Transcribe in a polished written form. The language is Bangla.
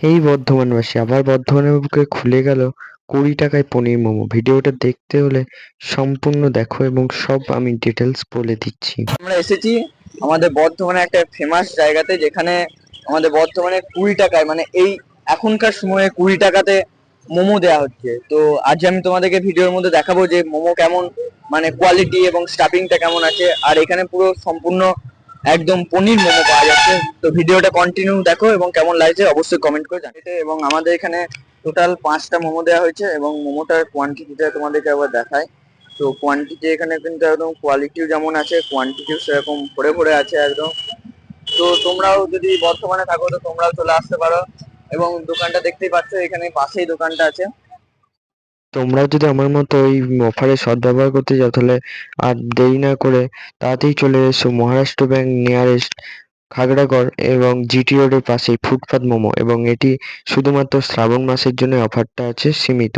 এই বর্ধমানবাসী আবার বর্ধমানের বুকে খুলে গেল 20 টাকায় পনির মোমো। ভিডিওটা দেখতে হলে সম্পূর্ণ দেখো এবং সব আমি ডিটেলস বলে দিচ্ছি। আমরা এসেছি আমাদের বর্ধমানে একটা ফেমাস জায়গাতে, যেখানে আমাদের বর্ধমানে 20 টাকায়, মানে এই এখনকার সময়ে 20 টাকাতে মোমো দেওয়া হচ্ছে। তো আজ আমি তোমাদেরকে ভিডিওর মধ্যে দেখাবো যে মোমো কেমন, মানে কোয়ালিটি এবং স্টাফিংটা কেমন আছে। আর এখানে পুরো সম্পূর্ণ একদম পনির মোমো পাওয়া যাচ্ছে। তো ভিডিওটা কন্টিনিউ দেখো এবং কেমন লাগছে অবশ্যই কমেন্ট করে জানাতে। এবং আমাদের এখানে টোটাল 5টা মোমো দেওয়া হয়েছে এবং মোমোটার কোয়ান্টিটিটা তোমাদেরকে আবার দেখায়। তো কোয়ান্টিটি এখানে কিন্তু একদম কোয়ালিটিও যেমন আছে, কোয়ান্টিটিও সেরকম ভরে ভরে আছে একদম। তো তোমরাও যদি বর্তমানে থাকো তো তোমরাও চলে আসতে পারো। এবং দোকানটা দেখতেই পাচ্ছ, এখানে পাশেই দোকানটা আছে। তোমরাও যদি আমার মতো এই অফারের সদ্ব্যবহার করতে চাও তাহলে আর দেরি না করে তাড়াতাড়ি চলে এসো মহারাষ্ট্র ব্যাংক নিয়ারেস্ট, খাগড়াগড় এবং জিটি রোডের পাশেই ফুটপাত মোমো। এবং এটি শুধুমাত্র শ্রাবণ মাসের জন্য অফারটা আছে সীমিত।